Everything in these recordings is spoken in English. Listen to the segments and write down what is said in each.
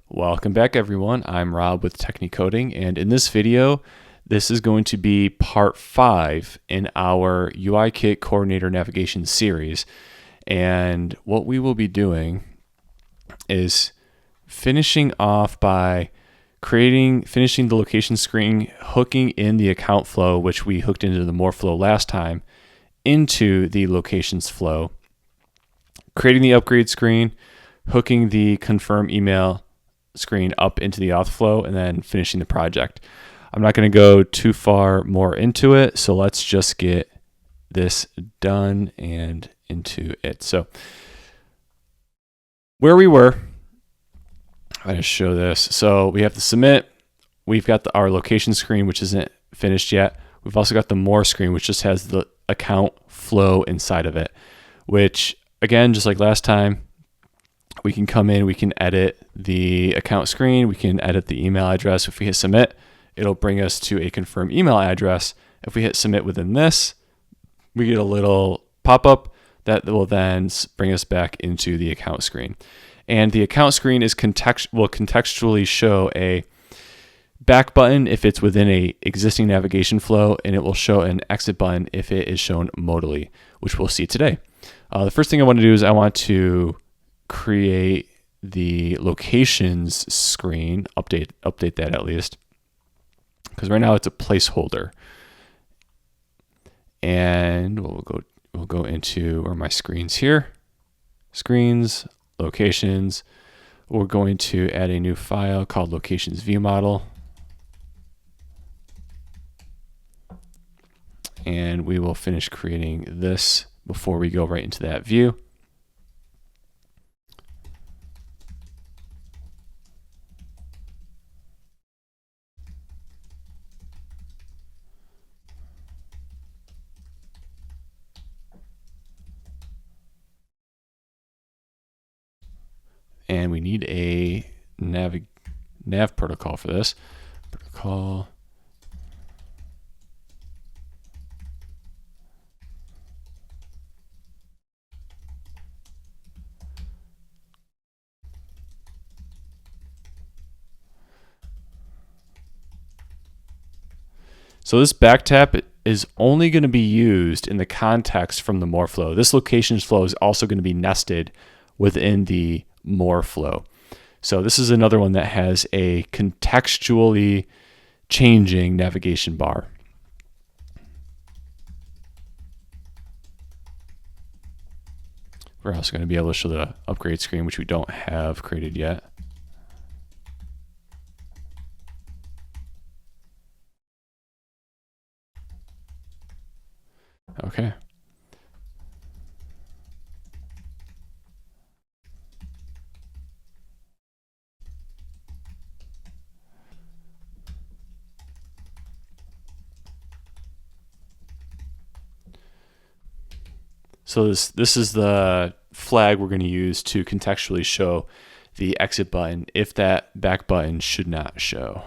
Welcome back, everyone. I'm Rob with Technicoding, and in this video, this is going to be part 5 in our UIKit Coordinator navigation series. And what we will be doing is finishing off by finishing the location screen, hooking in the account flow, which we hooked into the more flow last time, into the locations flow, creating the upgrade screen, hooking the confirm email screen up into the auth flow, and then finishing the project. I'm not going to go too far more into it, so let's just get this done and into it. So where we were, I'm going to show this. So we have to submit. We've got our location screen, which isn't finished yet. We've also got the more screen, which just has the account flow inside of it, which again, just like last time, we can come in, we can edit the account screen, we can edit the email address. If we hit submit, it'll bring us to a confirmed email address. If we hit submit within this, we get a little pop-up that will then bring us back into the account screen. And the account screen will contextually show a back button if it's within a existing navigation flow, and it will show an exit button if it is shown modally, which we'll see today. The first thing I want to do is I want to create the locations screen, update that at least, because right now it's a placeholder. And we'll go into where my screens here, screens, locations. We're going to add a new file called locations view model. And we will finish creating this before we go right into that view. And we need a nav protocol for this. Protocol. So this backtap is only going to be used in the context from the more flow. This locations flow is also going to be nested within the more flow. So this is another one that has a contextually changing navigation bar. We're also going to be able to show the upgrade screen, which we don't have created yet. Okay. So this is the flag we're going to use to contextually show the exit button if that back button should not show.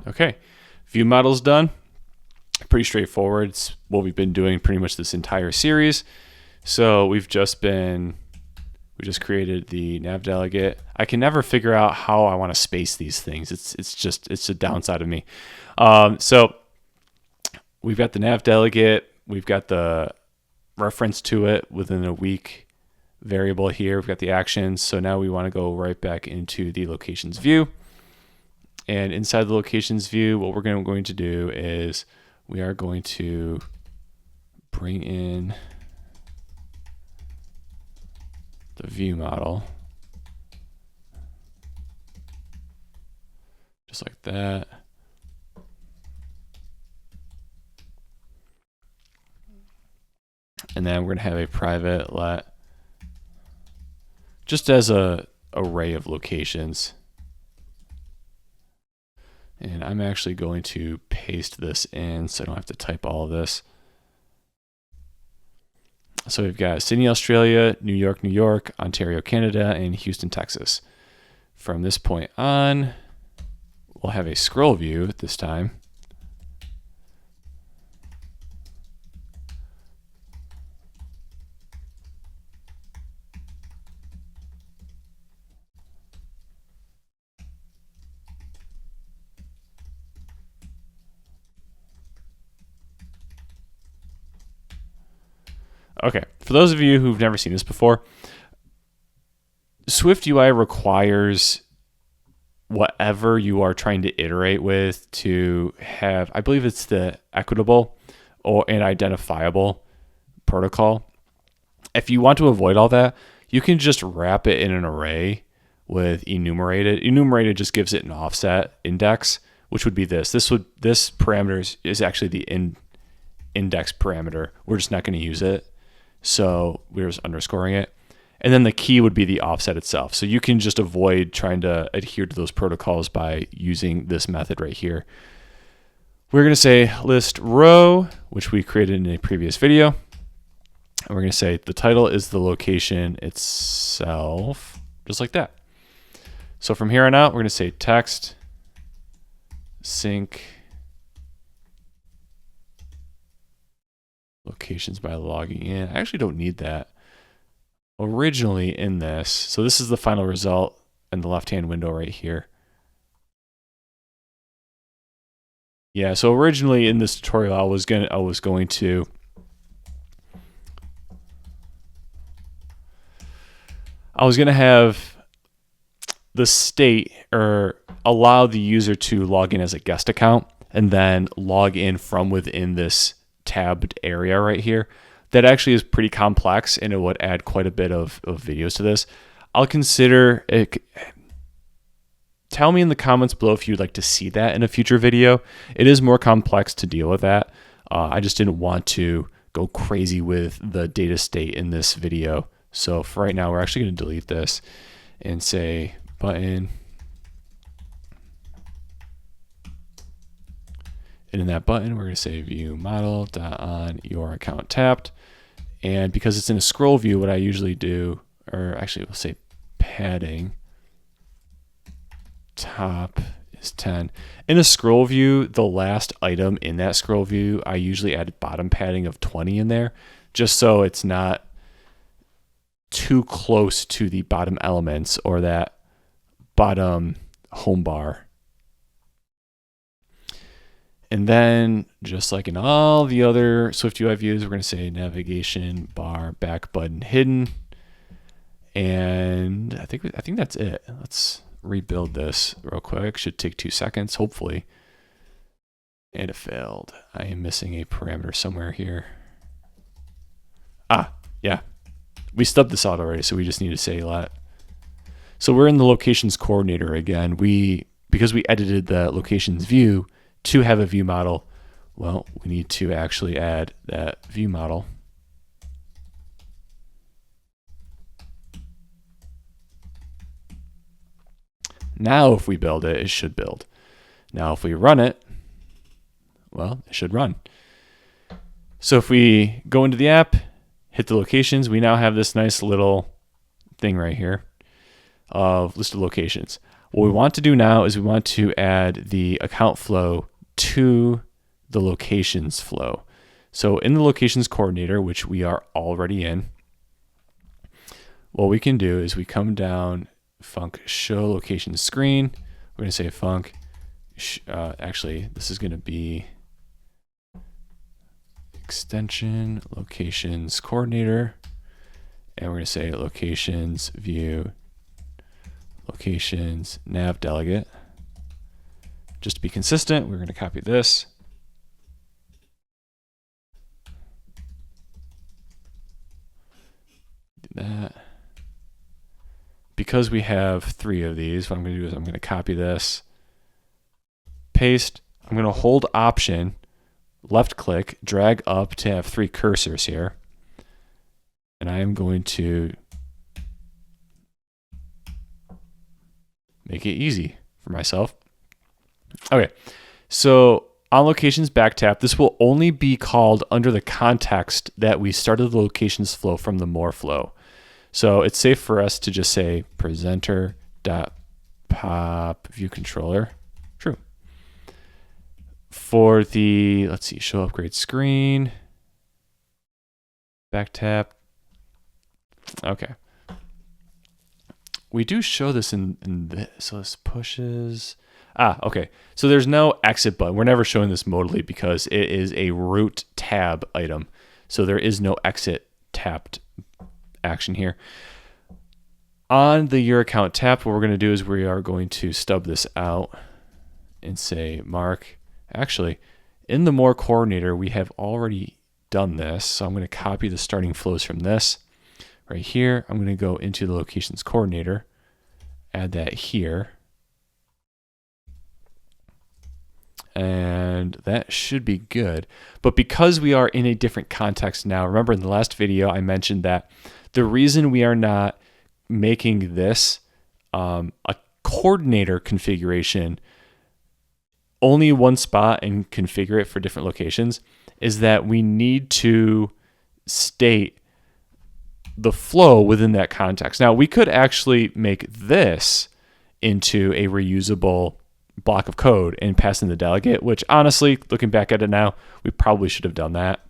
Okay, view model's done. Pretty straightforward. It's what we've been doing pretty much this entire series. So we just created the nav delegate. I can never figure out how I want to space these things. It's a downside of me. So we've got the nav delegate. We've got the reference to it within a week variable here. We've got the actions. So now we want to go right back into the locations view. And inside the locations view, what we're going to do is we are going to bring in the view model, just like that. And then we're going to have a private let, just as a array of locations. And I'm actually going to paste this in so I don't have to type all of this. So we've got Sydney, Australia, New York, Ontario, Canada, and Houston, Texas. From this point on, we'll have a scroll view at this time. Okay, for those of you who've never seen this before, SwiftUI requires whatever you are trying to iterate with to have, I believe it's the equitable or an identifiable protocol. If you want to avoid all that, you can just wrap it in an array with enumerated. Enumerated just gives it an offset index, which would be this. This parameter is actually the index parameter. We're just not going to use it. So we're just underscoring it. And then the key would be the offset itself. So you can just avoid trying to adhere to those protocols by using this method right here. We're going to say list row, which we created in a previous video. And we're going to say the title is the location itself, just like that. So from here on out, we're going to say text sync locations by logging in. I actually don't need that. Originally in this, so this is the final result in the left-hand window right here. Yeah, so originally in this tutorial, I was going to have the state or allow the user to log in as a guest account and then log in from within this tabbed area right here. That actually is pretty complex and it would add quite a bit of videos to this. I'll consider it. Tell me in the comments below if you'd like to see that in a future video. It is more complex to deal with that. I just didn't want to go crazy with the data state in this video. So for right now, we're actually going to delete this and say button. And in that button, we're going to say view model on your account tapped. And because it's in a scroll view, what I usually do, or actually we'll say padding top is 10. In a scroll view, the last item in that scroll view, I usually add bottom padding of 20 in there, just so it's not too close to the bottom elements or that bottom home bar. And then, just like in all the other SwiftUI views, we're going to say navigation bar back button hidden. And I think that's it. Let's rebuild this real quick. Should take 2 seconds, hopefully. And it failed. I am missing a parameter somewhere here. Ah, yeah. We stubbed this out already, so we just need to say let. So we're in the locations coordinator again. Because we edited the locations view to have a view model, well, we need to actually add that view model. Now, if we build it, it should build. Now, if we run it, well, it should run. So if we go into the app, hit the locations, we now have this nice little thing right here of list of locations. What we want to do now is we want to add the account flow to the locations flow. So in the locations coordinator, which we are already in, what we can do is we come down func show location screen. We're going to say func. Actually, this is going to be extension locations coordinator. And we're going to say locations view locations nav delegate. Just to be consistent, we're going to copy this. Do that. because we have 3 of these, what I'm going to do is I'm going to copy this, paste. I'm going to hold Option, left click, drag up to have 3 cursors here. And I am going to make it easy for myself. Okay, so on locations back tap, this will only be called under the context that we started the locations flow from the more flow. So it's safe for us to just say presenter.pop view controller. True. For the, let's see, show upgrade screen, back tap. Okay. We do show this in this, so this pushes. Okay. So there's no exit button. We're never showing this modally because it is a root tab item. So there is no exit tapped action here. On the Your Account tap, what we're going to do is we are going to stub this out and say mark. Actually, in the More Coordinator, we have already done this. So I'm going to copy the starting flows from this. Right here, I'm going to go into the Locations Coordinator, add that here. And that should be good. But because we are in a different context now, remember in the last video I mentioned that the reason we are not making this a coordinator configuration only one spot and configure it for different locations is that we need to state the flow within that context. Now, we could actually make this into a reusable block of code and pass in the delegate, which honestly, looking back at it now, we probably should have done that.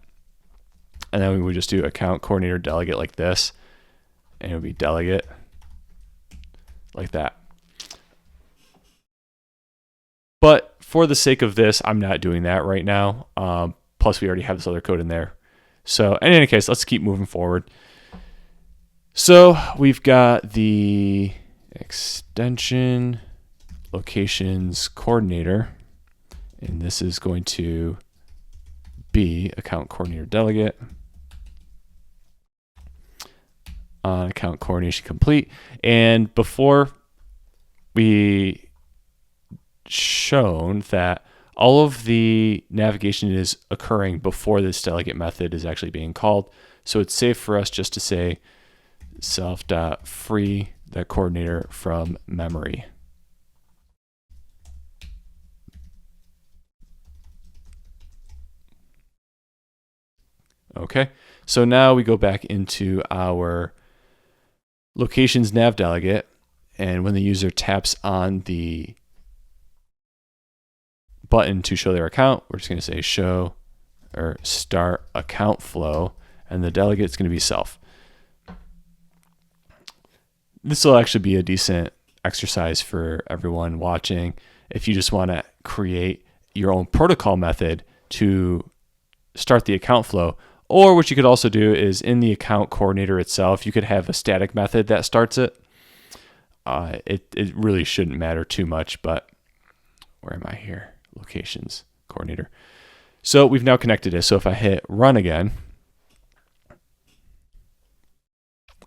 And then we would just do account coordinator delegate like this, and it would be delegate like that. But for the sake of this, I'm not doing that right now. Plus, we already have this other code in there. So in any case, let's keep moving forward. So we've got the extension locations coordinator, and this is going to be account coordinator delegate on account coordination complete. And before we shown that all of the navigation is occurring before this delegate method is actually being called. So it's safe for us just to say self.free the coordinator from memory. Okay, so now we go back into our locations nav delegate, and when the user taps on the button to show their account, we're just going to say show or start account flow, and the delegate is going to be self. This will actually be a decent exercise for everyone watching if you just want to create your own protocol method to start the account flow. Or what you could also do is in the account coordinator itself, you could have a static method that starts it. It really shouldn't matter too much, but where am I here? Locations coordinator. So we've now connected it. So if I hit run again,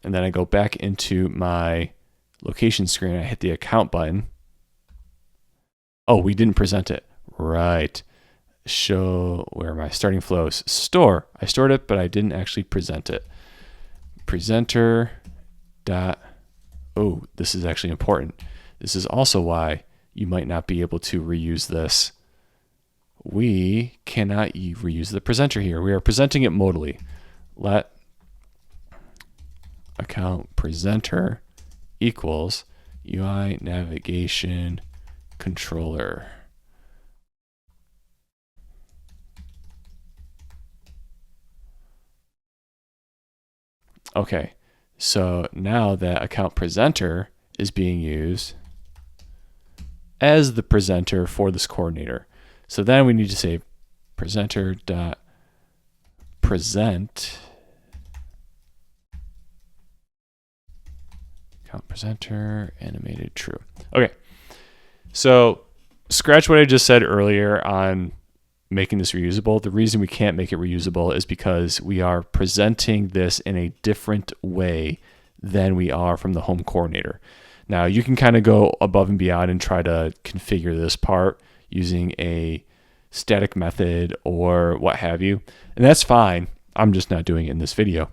and then I go back into my location screen, I hit the account button. Oh, we didn't present it. Right. Show where my starting flows. Store. I stored it, but I didn't actually present it. Presenter dot. Oh, this is actually important. This is also why you might not be able to reuse this. We cannot reuse the presenter here. We are presenting it modally. Let account presenter equals UI navigation controller. Okay, so now that account presenter is being used as the presenter for this coordinator. So then we need to say presenter.present account presenter animated true. Okay, so scratch what I just said earlier on making this reusable. The reason we can't make it reusable is because we are presenting this in a different way than we are from the home coordinator. Now you can kind of go above and beyond and try to configure this part using a static method or what have you, and that's fine. I'm just not doing it in this video,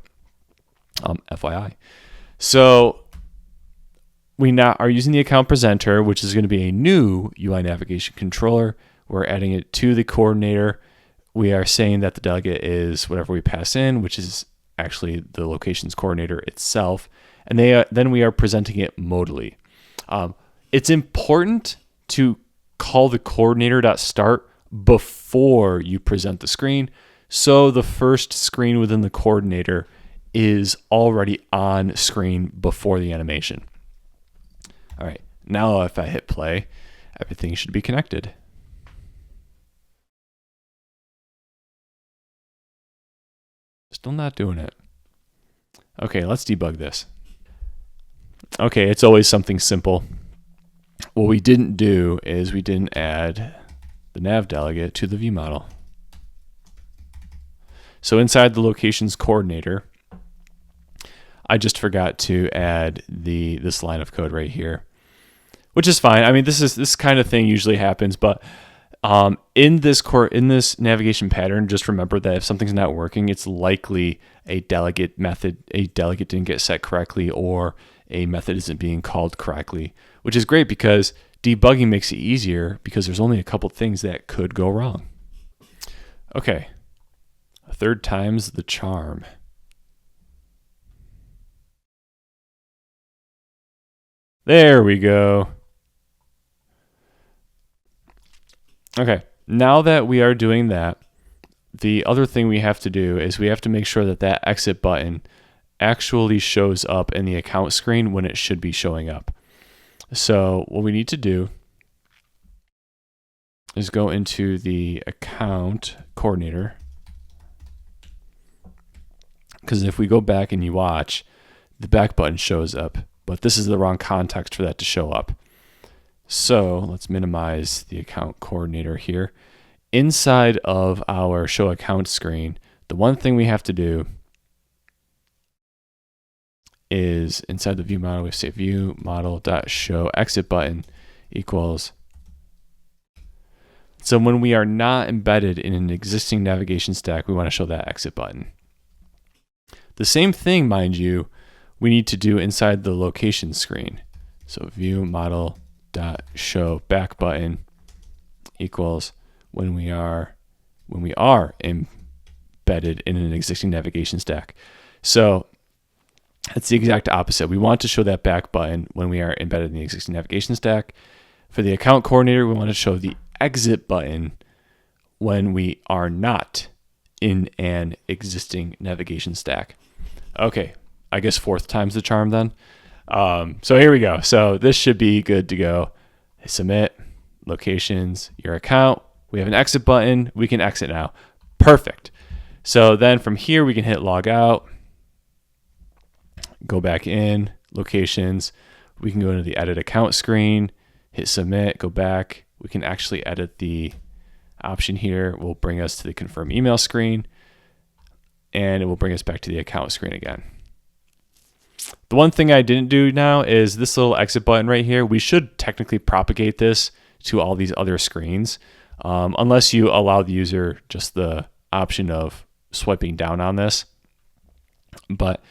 FYI. So we now are using the account presenter, which is going to be a new UI navigation controller. We're adding it to the coordinator. We are saying that the delegate is whatever we pass in, which is actually the locations coordinator itself. And then we are presenting it modally. It's important to call the coordinator.start before you present the screen, so the first screen within the coordinator is already on screen before the animation. All right, now if I hit play, everything should be connected. Still not doing it. Okay, let's debug this. Okay, it's always something simple. What we didn't do is we didn't add the nav delegate to the view model. So inside the locations coordinator, I just forgot to add this line of code right here, which is fine. I mean, this kind of thing usually happens, but in this navigation pattern, just remember that if something's not working, it's likely a delegate didn't get set correctly, or a method isn't being called correctly, which is great because debugging makes it easier because there's only a couple things that could go wrong. Okay, a third time's the charm. There we go. Okay, now that we are doing that, the other thing we have to do is we have to make sure that that exit button actually shows up in the account screen when it should be showing up. So what we need to do is go into the account coordinator, because if we go back and you watch, the back button shows up, but this is the wrong context for that to show up. So let's minimize the account coordinator here. Inside of our show account screen, the one thing we have to do is inside the view model, we say view model.show exit button equals. So when we are not embedded in an existing navigation stack, we want to show that exit button. The same thing, mind you, we need to do inside the location screen. So view model.show back button equals when we are embedded in an existing navigation stack. So it's the exact opposite. We want to show that back button when we are embedded in the existing navigation stack. For the account coordinator, we want to show the exit button when we are not in an existing navigation stack. Okay, I guess fourth time's the charm then. So here we go. So this should be good to go. Submit, locations, your account. We have an exit button. We can exit now. Perfect. So then from here, we can hit log out, go back in, locations. We can go into the edit account screen, hit submit, go back. We can actually edit the option here. Will bring us to the confirm email screen, and it will bring us back to the account screen again. The one thing I didn't do now is this little exit button right here. We should technically propagate this to all these other screens, unless you allow the user just the option of swiping down on this. But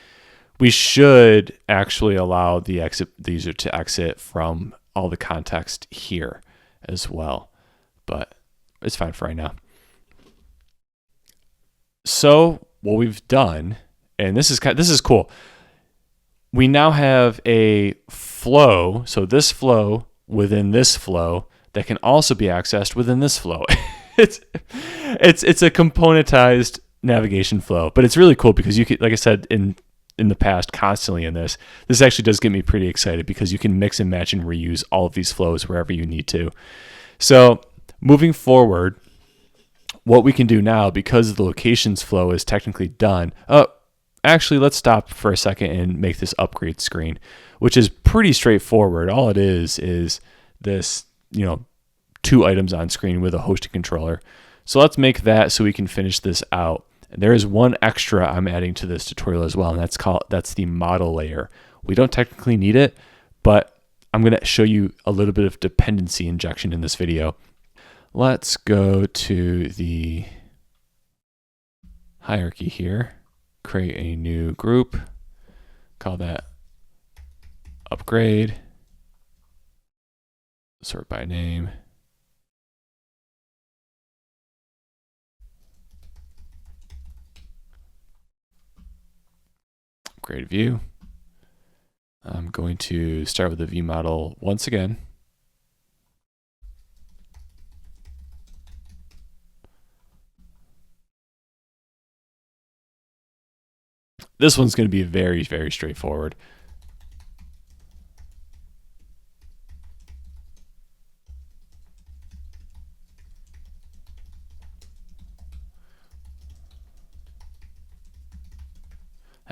we should actually allow the user to exit from all the context here as well, but it's fine for right now. So what we've done, and this is cool. We now have a flow, so this flow within this flow that can also be accessed within this flow. it's a componentized navigation flow, but it's really cool because you could, like I said in the past, constantly in this actually does get me pretty excited because you can mix and match and reuse all of these flows wherever you need to. So moving forward, what we can do now, because the locations flow is technically done. Actually, let's stop for a second and make this upgrade screen, which is pretty straightforward. All it is this, 2 items on screen with a hosting controller. So let's make that so we can finish this out. And there is one extra I'm adding to this tutorial as well, and that's the model layer. We don't technically need it, but I'm going to show you a little bit of dependency injection in this video. Let's go to the hierarchy here, create a new group, call that upgrade, sort by name. Upgrade view. I'm going to start with the view model once again. This one's going to be very, very straightforward.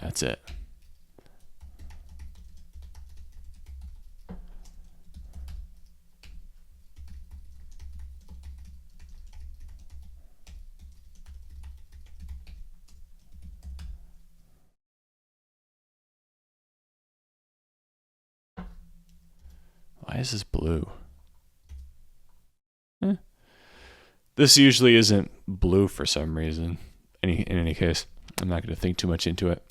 That's it. Why is this blue? This usually isn't blue for some reason. In any case, I'm not going to think too much into it.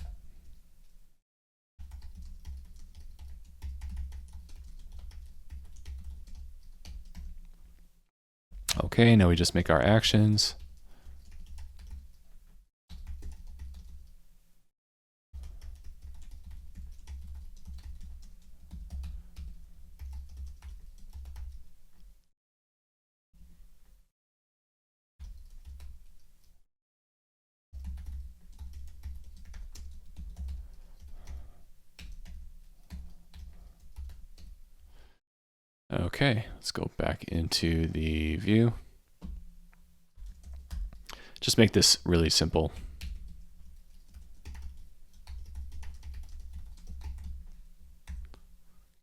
Okay, now we just make our actions. Okay, let's go back into the view. Just make this really simple.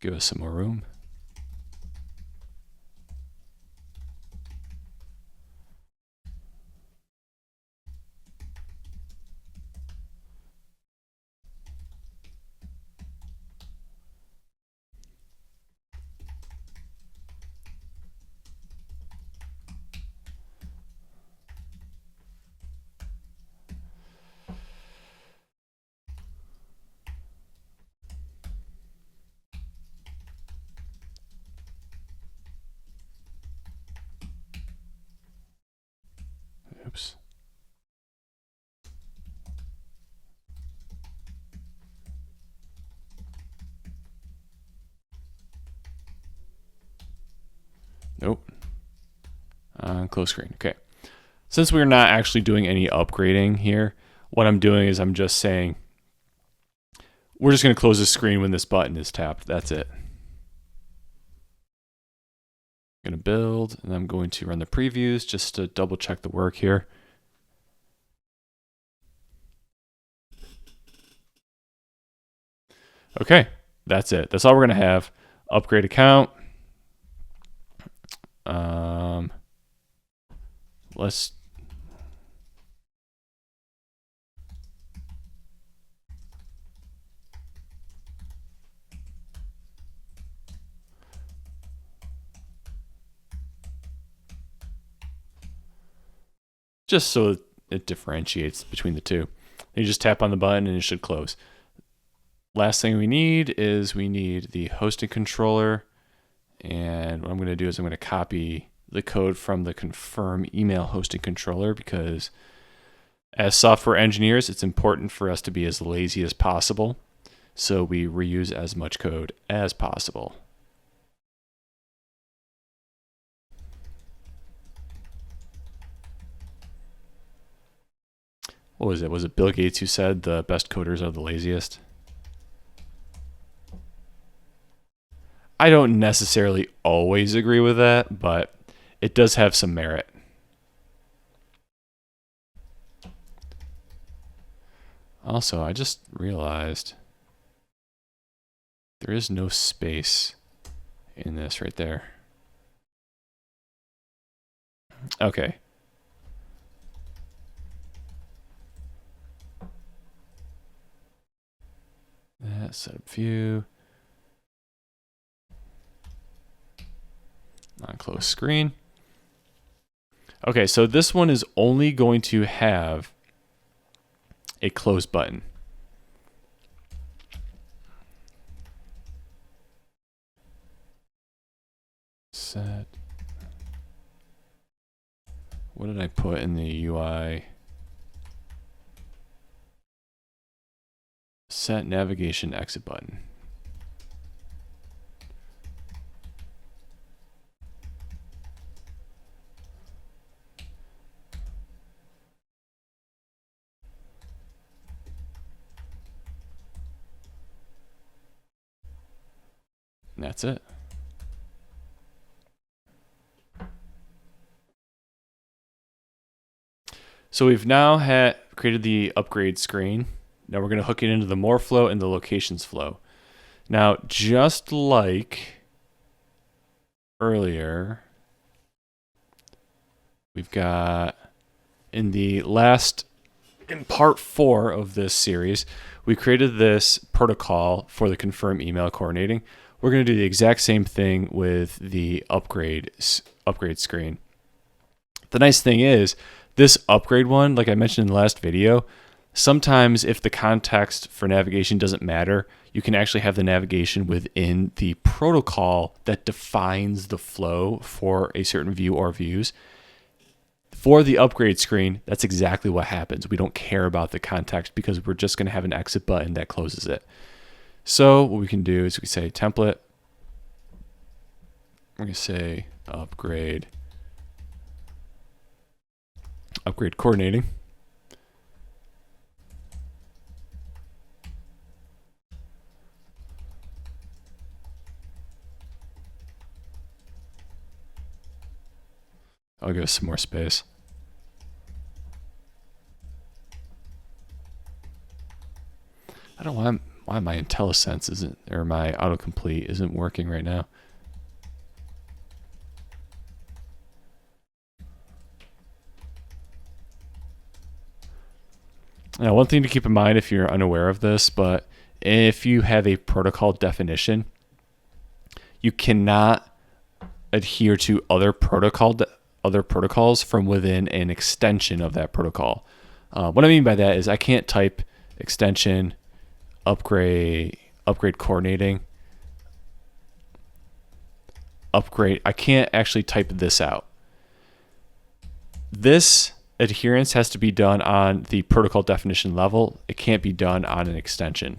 Give us some more room. Oops. Nope. Close screen. Okay. Since we're not actually doing any upgrading here, what I'm doing is I'm just saying we're just going to close the screen when this button is tapped. That's it. I'm going to build, and I'm going to run the previews just to double check the work here. Okay, that's it. That's all we're going to have. Upgrade account. Let's just so it differentiates between the two. You just tap on the button and it should close. Last thing we need is we need the hosting controller. And what I'm going to do is I'm going to copy the code from the confirm email hosting controller, because as software engineers, it's important for us to be as lazy as possible. So we reuse as much code as possible. What was it? Was it Bill Gates who said the best coders are the laziest? I don't necessarily always agree with that, but it does have some merit. Also, I just realized there is no space in this right there. Okay. Setup view. Non-close screen. Okay, so this one is only going to have a close button. Set. What did I put in the UI? Set navigation exit button. And that's it. So we've now created the upgrade screen. Now we're going to hook it into the more flow and the locations flow. Now, just like earlier, we've got in part 4 of this series, we created this protocol for the confirm email coordinating. We're going to do the exact same thing with the upgrade screen. The nice thing is, this upgrade one, like I mentioned in the last video, sometimes if the context for navigation doesn't matter, you can actually have the navigation within the protocol that defines the flow for a certain view or views. For the upgrade screen, that's exactly what happens. We don't care about the context because we're just going to have an exit button that closes it. So what we can do is we can say template. We're going to say upgrade coordinating. I'll give us some more space. I don't know why my IntelliSense isn't, or my autocomplete isn't working right now. Now, one thing to keep in mind if you're unaware of this, but if you have a protocol definition, you cannot adhere to other protocols from within an extension of that protocol. What I mean by that is I can't type extension upgrade coordinating upgrade. I can't actually type this out. This adherence has to be done on the protocol definition level. It can't be done on an extension.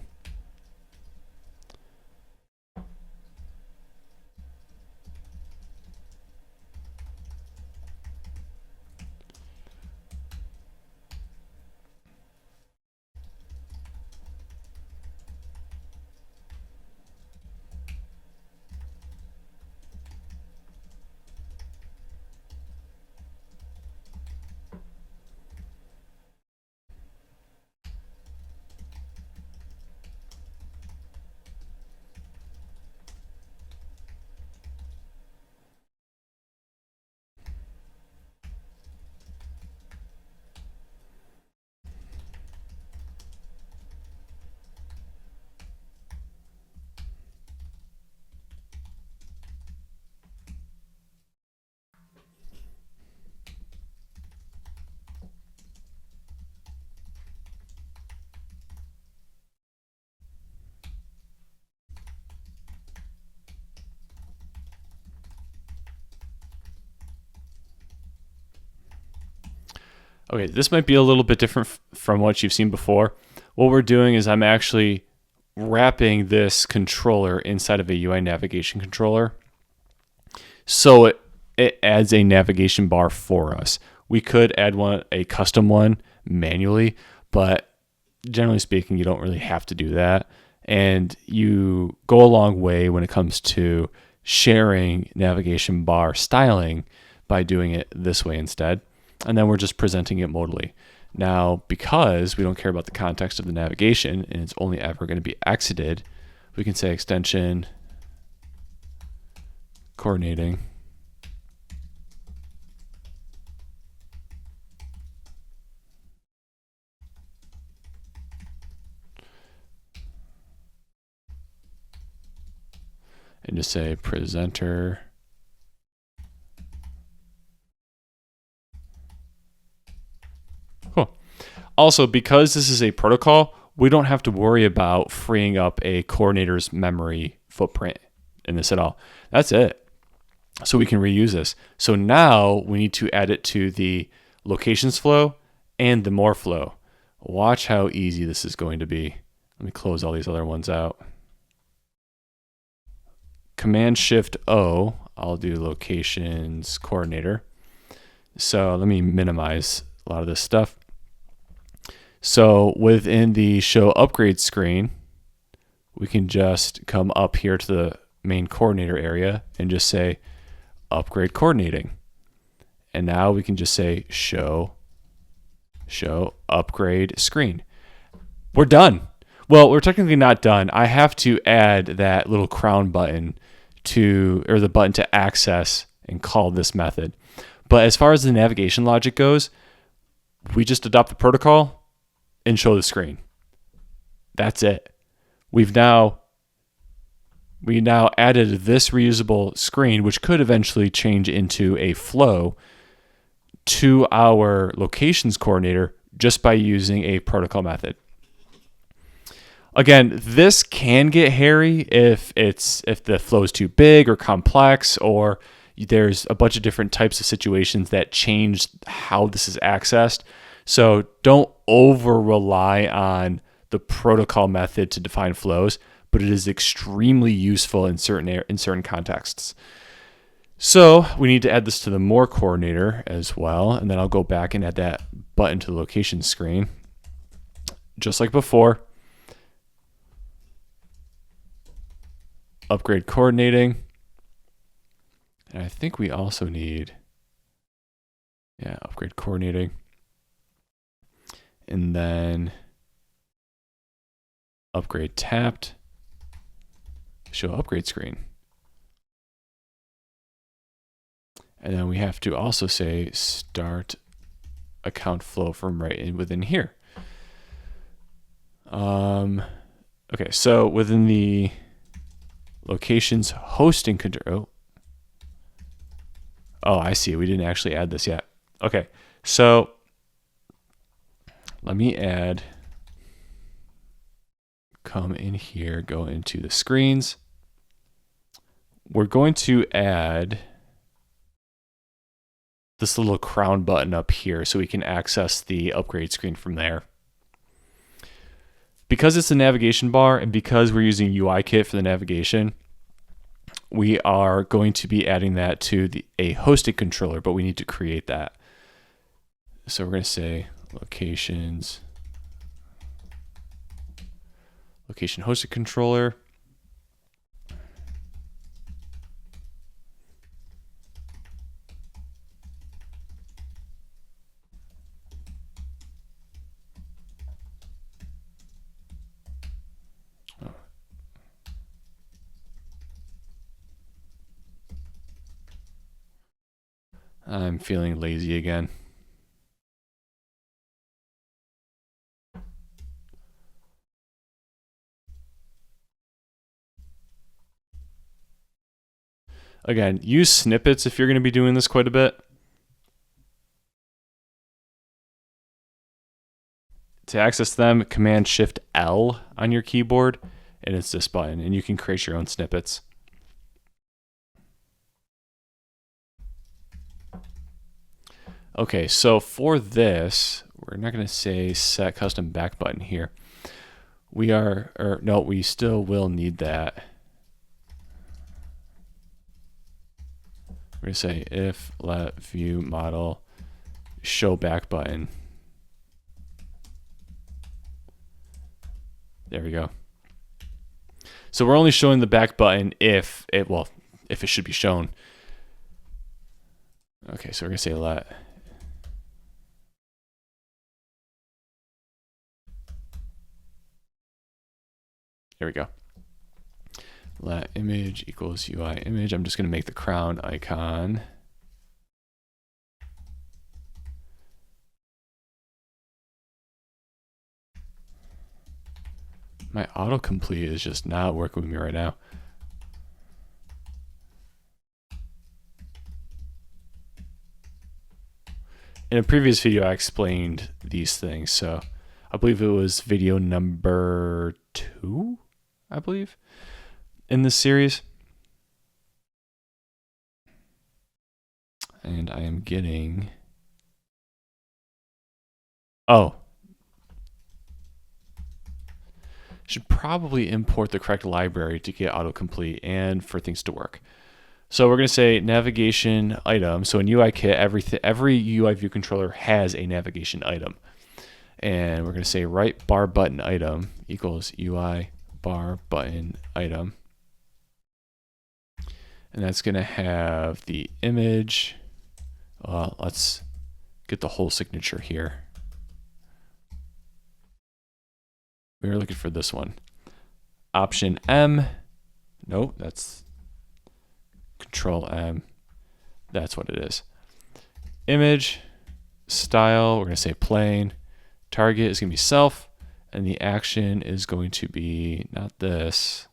Okay, this might be a little bit different from what you've seen before. What we're doing is I'm actually wrapping this controller inside of a UI navigation controller. So it adds a navigation bar for us. We could add a custom one manually, but generally speaking, you don't really have to do that. And you go a long way when it comes to sharing navigation bar styling by doing it this way instead. And then we're just presenting it modally. Now, because we don't care about the context of the navigation and it's only ever going to be exited, we can say extension coordinating and just say presenter. Cool. Also, because this is a protocol, we don't have to worry about freeing up a coordinator's memory footprint in this at all. That's it. So we can reuse this. So now we need to add it to the locations flow and the more flow. Watch how easy this is going to be. Let me close all these other ones out. Command Shift O, I'll do locations coordinator. So let me minimize a lot of this stuff. So within the show upgrade screen, we can just come up here to the main coordinator area and just say upgrade coordinating. And now we can just say show upgrade screen. We're done. Well, we're technically not done. I have to add that little crown button or the button to access and call this method. But as far as the navigation logic goes, we just adopt the protocol and show the screen. That's it. We now added this reusable screen, which could eventually change into a flow, to our locations coordinator just by using a protocol method. Again, this can get hairy if the flow is too big or complex, or there's a bunch of different types of situations that change how this is accessed. So don't over rely on the protocol method to define flows, but it is extremely useful in certain contexts. So we need to add this to the more coordinator as well, and then I'll go back and add that button to the location screen, just like before. Upgrade coordinating, and I think we also need, upgrade coordinating. And then upgrade tapped, show upgrade screen. And then we have to also say start account flow from within here. Okay, so within the locations hosting control. Oh, I see. We didn't actually add this yet. Okay, so let me come in here, go into the screens. We're going to add this little crown button up here so we can access the upgrade screen from there. Because it's a navigation bar and because we're using UIKit for the navigation, we are going to be adding that to a hosted controller, but we need to create that. So we're going to say location hosted controller. I'm feeling lazy again. Again, use snippets if you're going to be doing this quite a bit. To access them, Command Shift L on your keyboard, and it's this button, and you can create your own snippets. Okay, so for this, we're not going to say set custom back button here. We still will need that. We're going to say if let view model show back button. There we go. So we're only showing the back button if it should be shown. Okay, so we're going to say let. There we go. Let image equals UI image. I'm just going to make the crown icon. My autocomplete is just not working with me right now. In a previous video, I explained these things. So I believe it was video number 2, I believe, in this series. And I am getting, should probably import the correct library to get autocomplete and for things to work. So we're going to say navigation item. So in UIKit, every UI view controller has a navigation item. And we're going to say right bar button item equals UI bar button item. And that's going to have the image. Let's get the whole signature here. We were looking for this one. Option M. No, that's Control M. That's what it is. Image, style, we're going to say plain. Target is going to be self, and the action is going to be not this.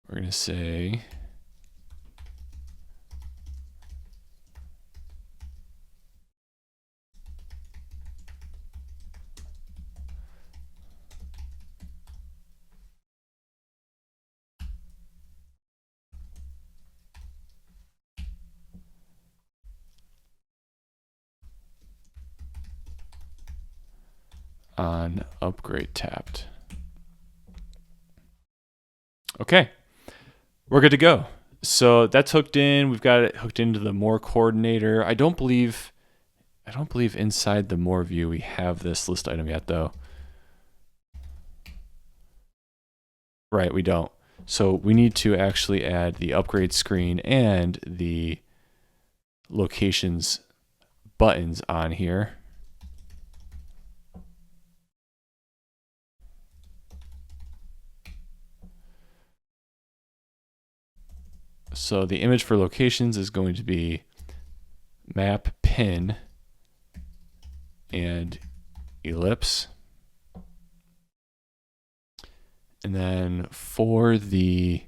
We're going to say on upgrade tapped. Okay, we're good to go. So that's hooked in. We've got it hooked into the more coordinator. I don't believe inside the more view we have this list item yet though. Right, we don't. So we need to actually add the upgrade screen and the locations buttons on here. So the image for locations is going to be map pin and ellipse. And then for the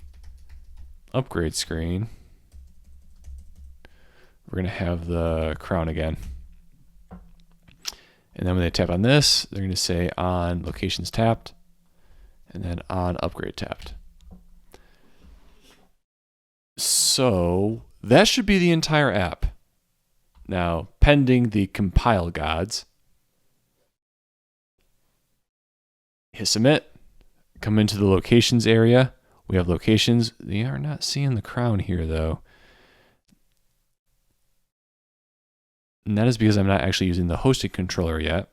upgrade screen, we're going to have the crown again. And then when they tap on this, they're going to say on locations tapped and then on upgrade tapped. So that should be the entire app. Now, pending the compile gods, hit submit, come into the locations area. We have locations. They are not seeing the crown here though. And that is because I'm not actually using the hosting controller yet.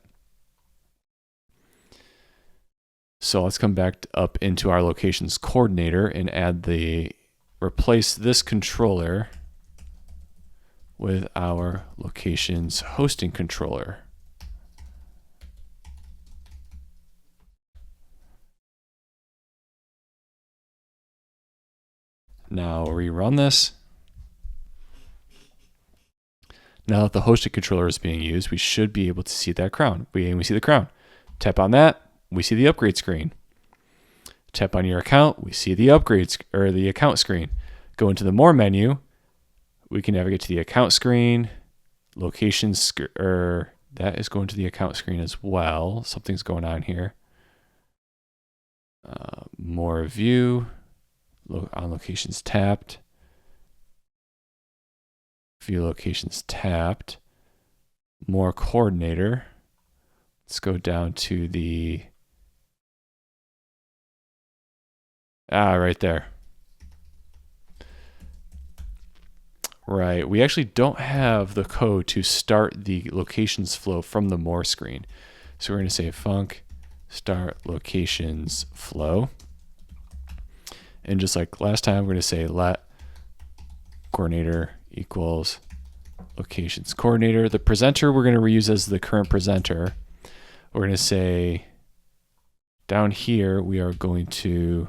So let's come back up into our locations coordinator and replace this controller with our locations hosting controller. Now rerun this. Now that the hosted controller is being used, we should be able to see that crown. We see the crown. Tap on that, we see the upgrade screen. Tap on your account, we see the upgrades or the account screen. Go into the more menu, we can navigate to the account screen, locations, that is going to the account screen as well. Something's going on here. More view, on locations tapped. View locations tapped. More coordinator. Let's go down to the right there. Right, we actually don't have the code to start the locations flow from the more screen. So we're going to say func start locations flow. And just like last time, we're going to say let coordinator equals locations coordinator. The presenter we're going to reuse as the current presenter. We're going to say down here, we are going to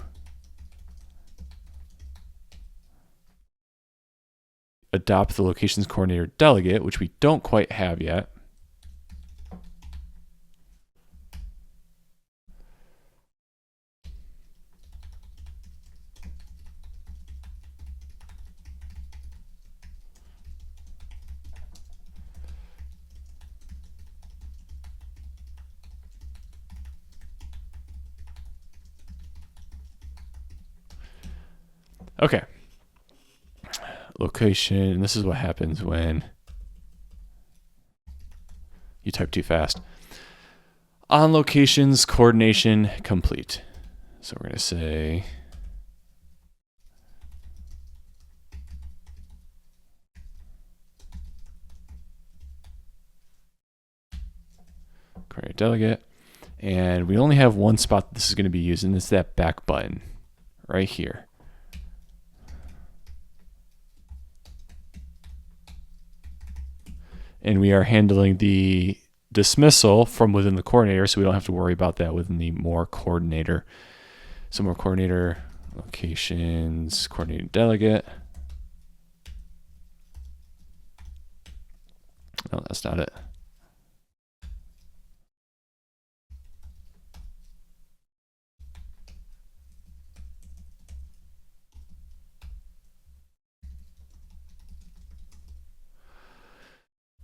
adopt the locations coordinator delegate, which we don't quite have yet. Okay. Location, this is what happens when you type too fast. On locations, coordination complete. So we're going to say create delegate. And we only have one spot that this is going to be used, and it's that back button right here. And we are handling the dismissal from within the coordinator, so we don't have to worry about that within the more coordinator. So more coordinator, locations, coordinating delegate. No, that's not it.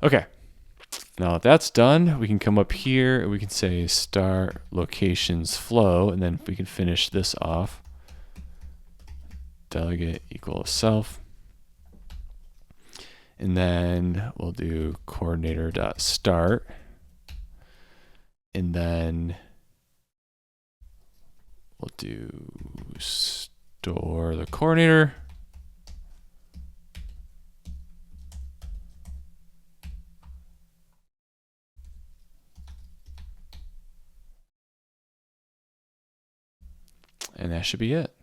Okay, now that that's done, we can come up here and we can say start locations flow, and then we can finish this off. Delegate equals self. And then we'll do coordinator.start. And then we'll do store the coordinator. And that should be it.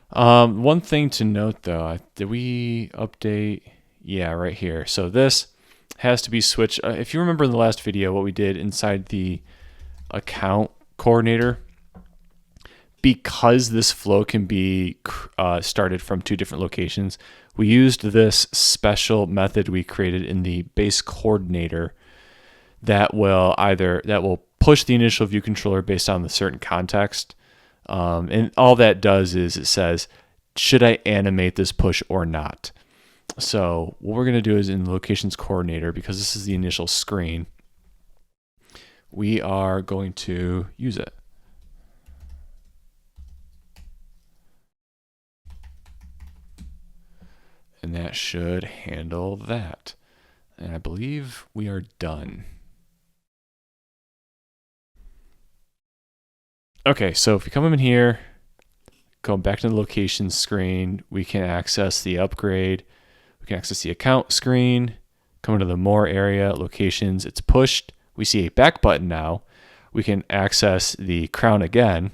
One thing to note though, did we update? Yeah, right here. So this has to be switched. If you remember in the last video, what we did inside the account coordinator, because this flow can be started from two different locations, we used this special method we created in the base coordinator that will push the initial view controller based on the certain context. And all that does is it says, should I animate this push or not? So what we're going to do is in the locations coordinator, because this is the initial screen, we are going to use it. And that should handle that. And I believe we are done. Okay, so if we come in here, going back to the location screen, we can access the upgrade. We can access the account screen, come into the more area, locations, it's pushed. We see a back button now. We can access the crown again,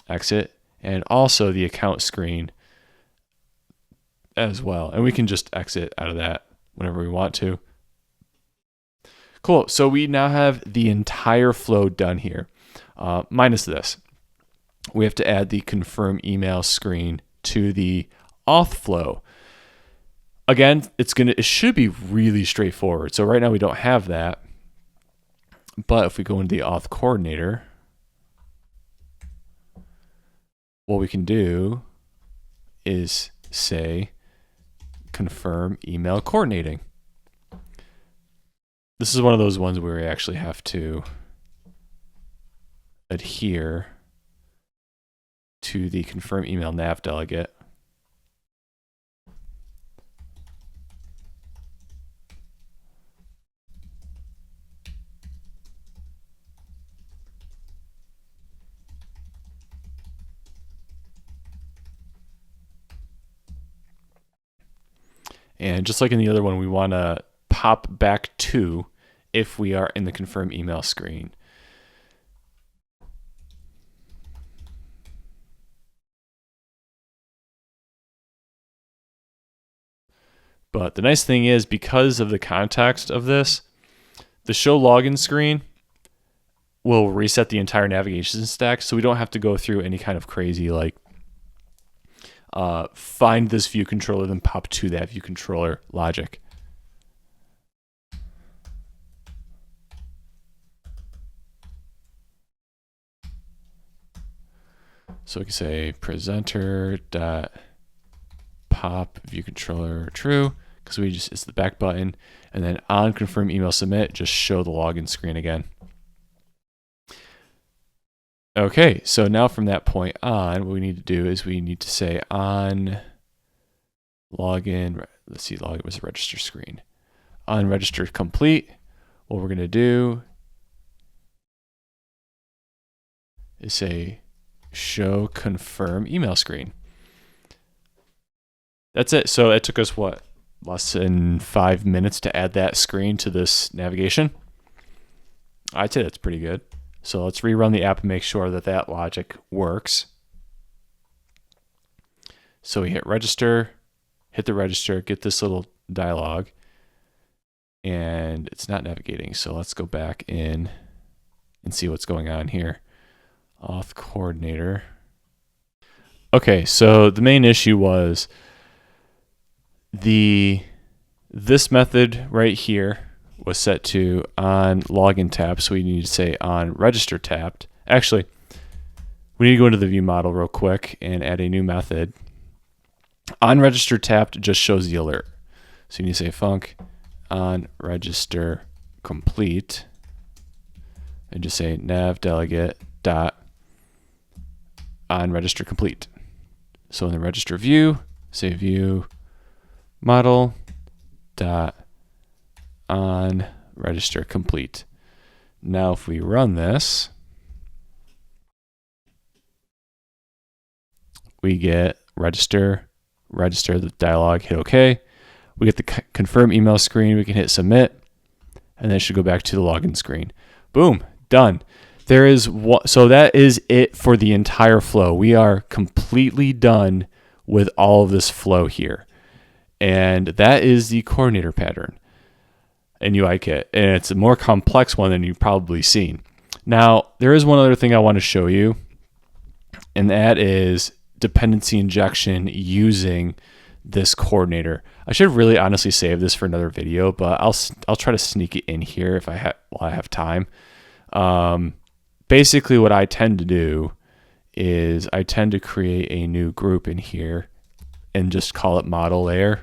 exit, and also the account screen as well. And we can just exit out of that whenever we want to. Cool, so we now have the entire flow done here, minus this. We have to add the confirm email screen to the auth flow. Again, it should be really straightforward. So right now we don't have that. But if we go into the auth coordinator, what we can do is say confirm email coordinating. This is one of those ones where we actually have to adhere to the confirm email nav delegate. And just like in the other one, we want to pop back to if we are in the confirm email screen. But the nice thing is, because of the context of this, the show login screen will reset the entire navigation stack, so we don't have to go through any kind of crazy like find this view controller, then pop to that view controller logic. So we can say presenter dot pop view controller true, because it's the back button, and then on confirm email submit, just show the login screen again. Okay, so now from that point on, what we need to do is we need to say on login, let's see, login was the register screen. On register complete, what we're going to do is say show confirm email screen. That's it. So it took us what? Less than 5 minutes to add that screen to this navigation. I'd say that's pretty good. So let's rerun the app and make sure that that logic works. So we hit register, hit the register, get this little dialog, and it's not navigating. So let's go back in and see what's going on here. Auth coordinator. Okay, so the main issue was this method right here was set to on login tab, so we need to say on register tapped. Actually, we need to go into the view model real quick and add a new method. On register tapped just shows the alert. So you need to say func on register complete and just say nav delegate dot on register complete. So in the register view, say view model dot on register complete. Now if we run this, we get register, the dialog, hit OK. We get the confirm email screen, we can hit submit, and then it should go back to the login screen. Boom, done. So that is it for the entire flow. We are completely done with all of this flow here. And that is the coordinator pattern in UIKit. And it's a more complex one than you've probably seen. Now, there is one other thing I want to show you, and that is dependency injection using this coordinator. I should really honestly save this for another video, but I'll try to sneak it in here if while I have time. Basically, what I tend to do is I tend to create a new group in here and just call it model layer.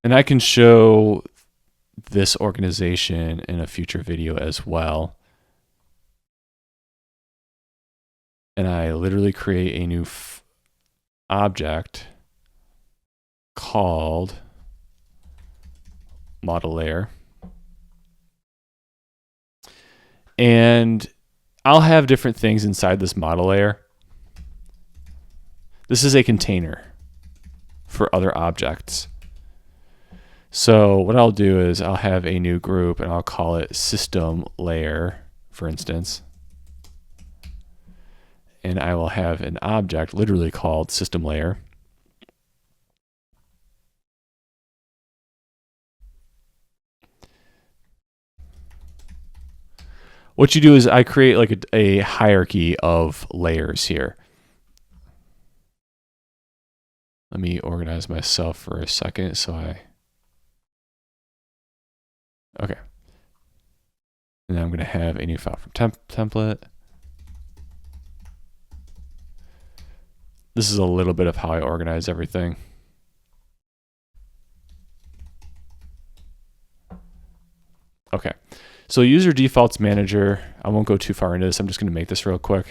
And I can show this organization in a future video as well. And I literally create a new object called model layer. And I'll have different things inside this model layer. This is a container for other objects. So what I'll do is I'll have a new group and I'll call it system layer, for instance. And I will have an object literally called system layer. What you do is I create like a hierarchy of layers here. Let me organize myself for a second okay. And then I'm going to have a new file from template. This is a little bit of how I organize everything. Okay, so user defaults manager, I won't go too far into this. I'm just going to make this real quick.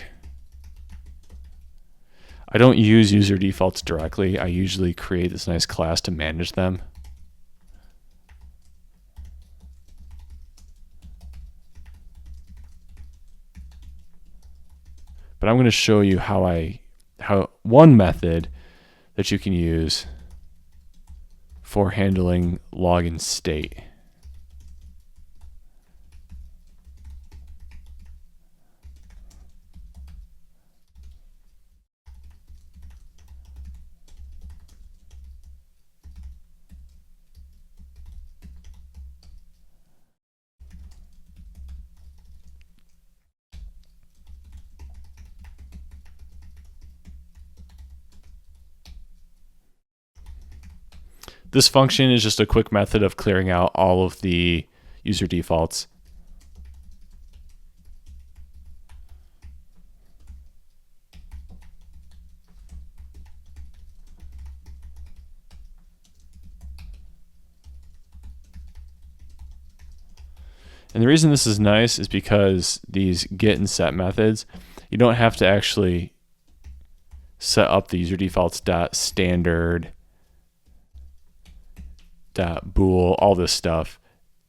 I don't use user defaults directly. I usually create this nice class to manage them. But I'm going to show you how one method that you can use for handling login state. This function is just a quick method of clearing out all of the user defaults. And the reason this is nice is because these get and set methods, you don't have to actually set up the user defaults .standard .bool, all this stuff.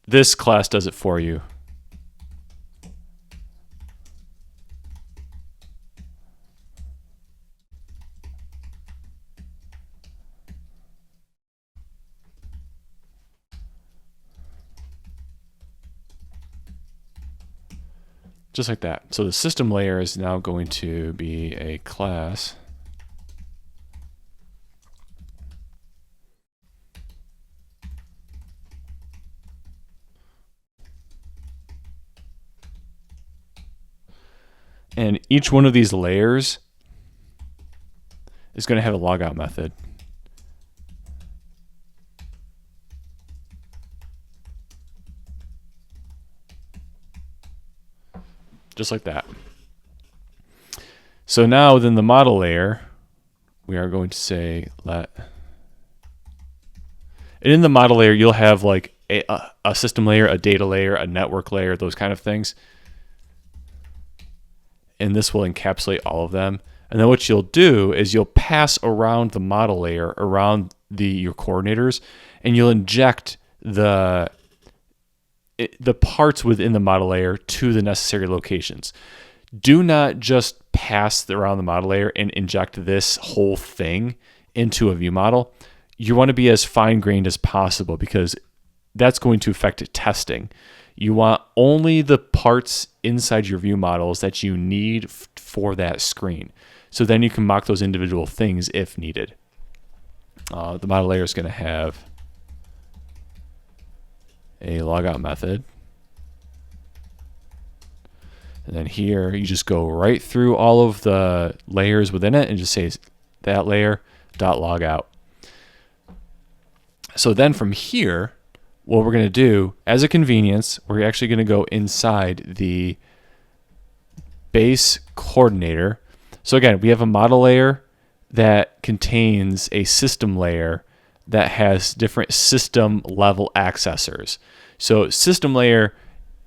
This class does it for you. Just like that. So the system layer is now going to be a class. And each one of these layers is going to have a logout method. Just like that. So now within the model layer, we are going to say let. And in the model layer, you'll have like a system layer, a data layer, a network layer, those kind of things. And this will encapsulate all of them. And then what you'll do is you'll pass around the model layer around your coordinators, and you'll inject the parts within the model layer to the necessary locations. Do not just pass around the model layer and inject this whole thing into a view model. You want to be as fine-grained as possible because that's going to affect testing. You want only the parts inside your view models that you need for that screen. So then you can mock those individual things if needed. The model layer is going to have a logout method. And then here you just go right through all of the layers within it and just say that layer dot logout. So then from here, what we're going to do as a convenience, we're actually going to go inside the base coordinator. So again, we have a model layer that contains a system layer that has different system level accessors. So system layer,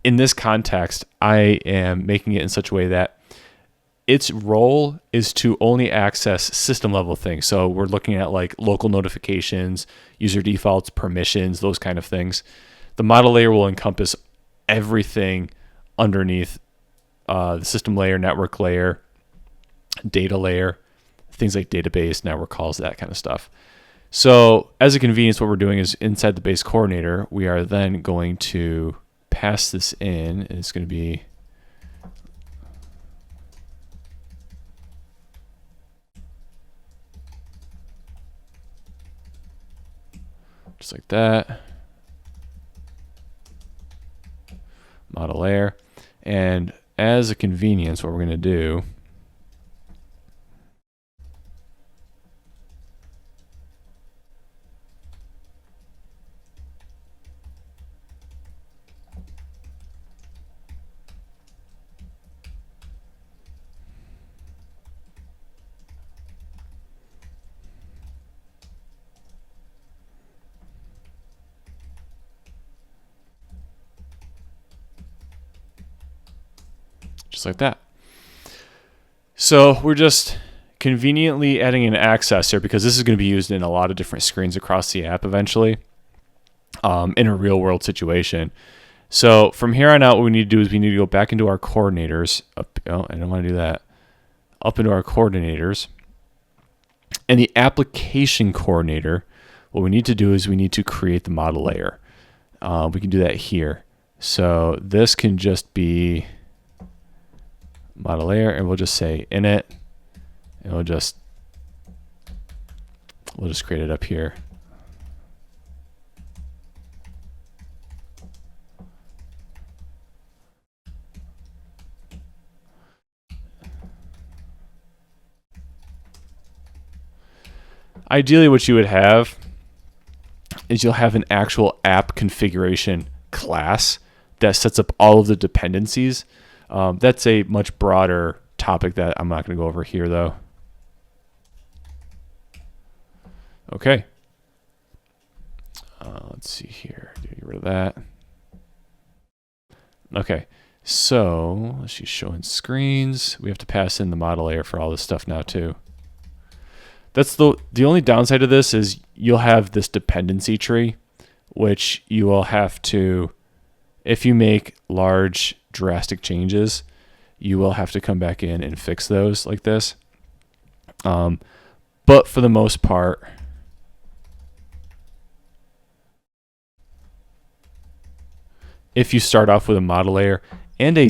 in this context, I am making it in such a way that its role is to only access system level things. So we're looking at like local notifications, user defaults, permissions, those kind of things. The model layer will encompass everything underneath the system layer, network layer, data layer, things like database, network calls, that kind of stuff. So as a convenience, what we're doing is inside the base coordinator, we are then going to pass this in, and it's going to be just like that. Model layer. And as a convenience, what we're going to do just like that. So we're just conveniently adding an access here because this is going to be used in a lot of different screens across the app eventually in a real world situation. So from here on out, what we need to do is we need to go back into our coordinators. I don't want to do that. Up into our coordinators. And the application coordinator, what we need to do is we need to create the model layer. We can do that here. So this can just be model layer, and we'll just say init, and we'll just create it up here. Ideally, what you would have is you'll have an actual app configuration class that sets up all of the dependencies. That's a much broader topic that I'm not going to go over here, though. Okay. Let's see here. Get rid of that. Okay, so let's see, showing screens. We have to pass in the model layer for all this stuff now too. That's the only downside of this is you'll have this dependency tree, which you will have to, if you make large drastic changes, you will have to come back in and fix those like this. But for the most part, if you start off with a model layer and a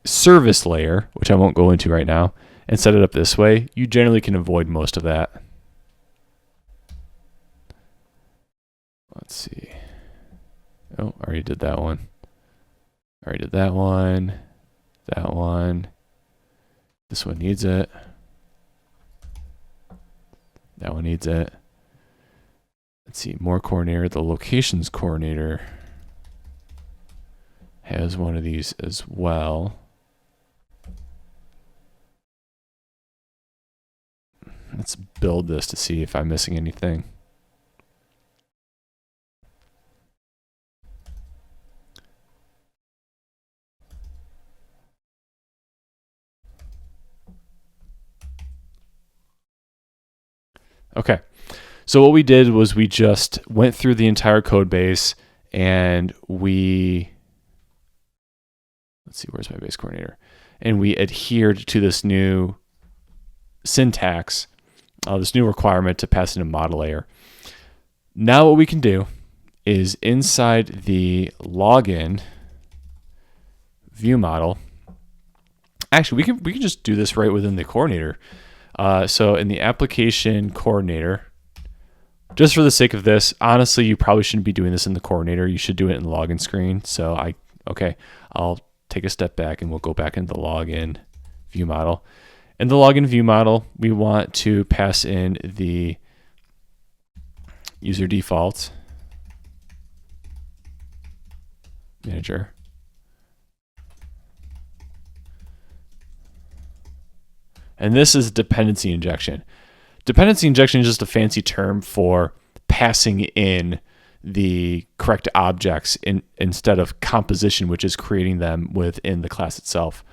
service layer, which I won't go into right now, and set it up this way, you generally can avoid most of that. Let's see. Oh, I already did that one. I already did that one. That one. This one needs it. That one needs it. Let's see, more coordinator. The locations coordinator has one of these as well. Let's build this to see if I'm missing anything. Okay, so what we did was we just went through the entire code base and let's see, where's my base coordinator? And we adhered to this new syntax, this new requirement to pass in a model layer. Now what we can do is inside the login view model, actually we can just do this right within the coordinator. So in the application coordinator, just for the sake of this, honestly, you probably shouldn't be doing this in the coordinator. You should do it in the login screen. So I'll take a step back and we'll go back into the login view model. In the login view model, we want to pass in the user defaults manager. And this is dependency injection. Dependency injection is just a fancy term for passing in the correct objects instead of composition, which is creating them within the class itself.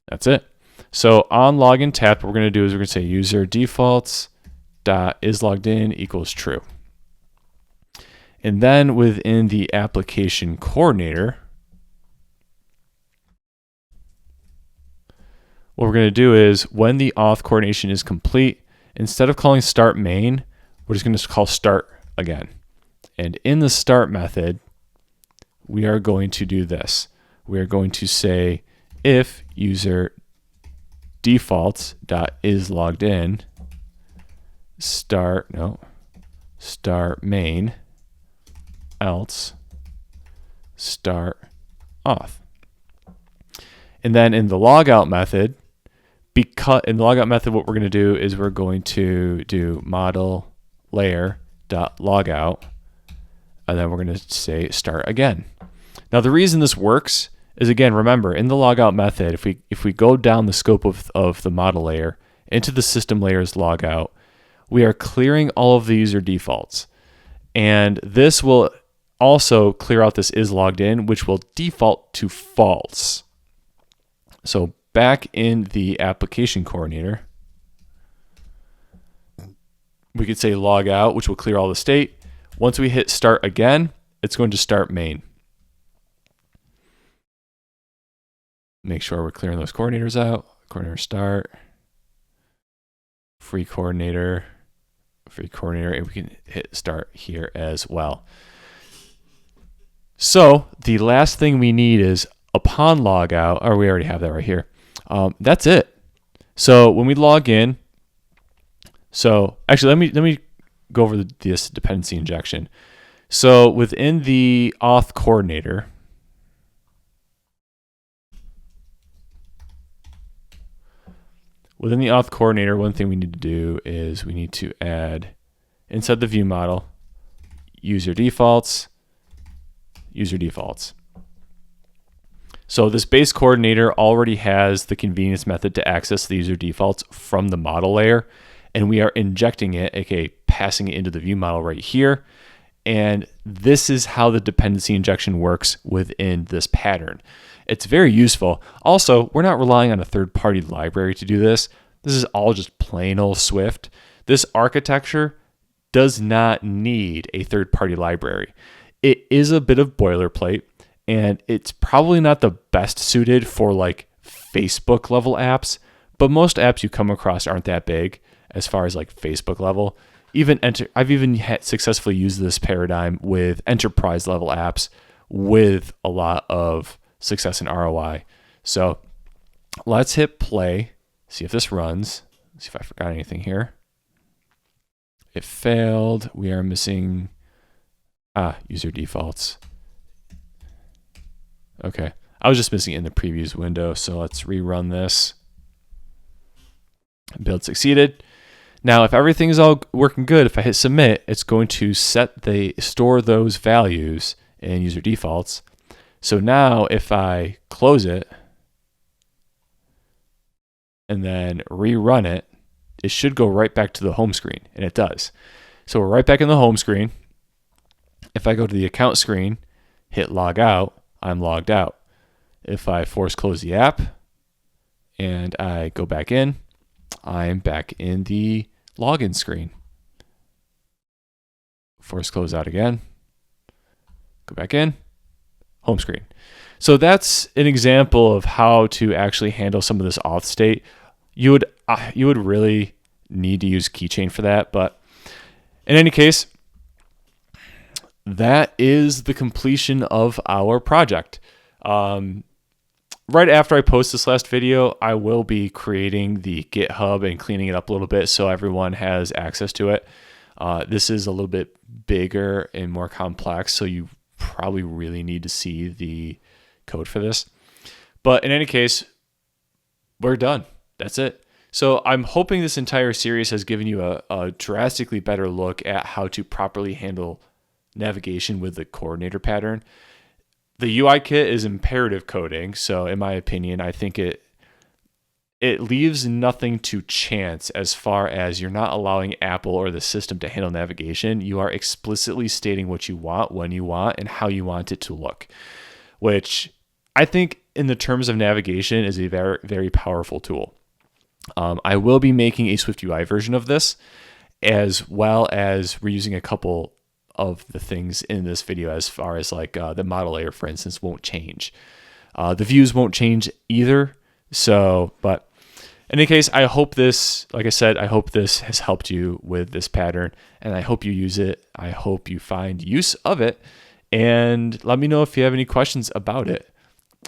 That's it. So on login tab, what we're going to do is we're going to say user defaults dot is logged in equals true. And then within the application coordinator, what we're going to do is when the auth coordination is complete, instead of calling start main, we're just going to call start again. And in the start method, we are going to do this. We are going to say if user defaults dot is logged in start main else start auth. And then in the logout method, what we're going to do is we're going to do model layer dot logout, and then we're going to say start again. Now the reason this works is, again, remember in the logout method, if we go down the scope of the model layer into the system layers logout, we are clearing all of the user defaults, and this will also clear out this is logged in, which will default to false. So back in the application coordinator, we could say log out, which will clear all the state. Once we hit start again, it's going to start main. Make sure we're clearing those coordinators out. Coordinator start, free coordinator, and we can hit start here as well. So the last thing we need is upon logout, or we already have that right here. That's it. So when we log in, so actually let me go over this dependency injection. So within the auth coordinator, one thing we need to do is we need to add inside the view model user defaults. So this base coordinator already has the convenience method to access the user defaults from the model layer. and we are injecting it, aka passing it into the view model right here. And this is how the dependency injection works within this pattern. It's very useful. Also, we're not relying on a third-party library to do this. This is all just plain old Swift. This architecture does not need a third-party library. It is a bit of boilerplate, and it's probably not the best suited for like Facebook level apps, but most apps you come across aren't that big as far as like Facebook level. I've even successfully used this paradigm with enterprise level apps with a lot of success and ROI. So let's hit play, see if this runs. See if I forgot anything here. It failed. We are missing user defaults. Okay, I was just missing it in the previews window. So let's rerun this. Build succeeded. Now, if everything is all working good, if I hit submit, it's going to store those values in user defaults. So now if I close it and then rerun it, it should go right back to the home screen, and it does. So we're right back in the home screen. If I go to the account screen, hit log out, I'm logged out. If I force close the app and I go back in, I'm back in the login screen. Force close out again. Go back in, home screen. So that's an example of how to actually handle some of this auth state. You would really need to use keychain for that, but in any case, that is the completion of our project. Right after I post this last video, I will be creating the GitHub and cleaning it up a little bit so everyone has access to it. This is a little bit bigger and more complex, so you probably really need to see the code for this. But in any case, we're done. That's it. So I'm hoping this entire series has given you a drastically better look at how to properly handle navigation with the coordinator pattern. The UIKit is imperative coding, so in my opinion, I think it leaves nothing to chance as far as you're not allowing Apple or the system to handle navigation. You are explicitly stating what you want, when you want, and how you want it to look, which I think in the terms of navigation is a very, very powerful tool. I will be making a SwiftUI version of this, as well as reusing a couple of the things in this video as far as like the model layer, for instance, won't change. The views won't change either. So, but in any case, I hope this, like I said, I hope this has helped you with this pattern, and I hope you use it. I hope you find use of it, and let me know if you have any questions about it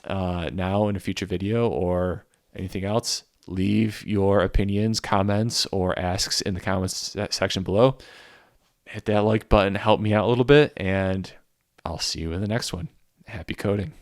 now in a future video or anything else. Leave your opinions, comments, or asks in the comments section below. Hit that like button, help me out a little bit, and I'll see you in the next one. Happy coding.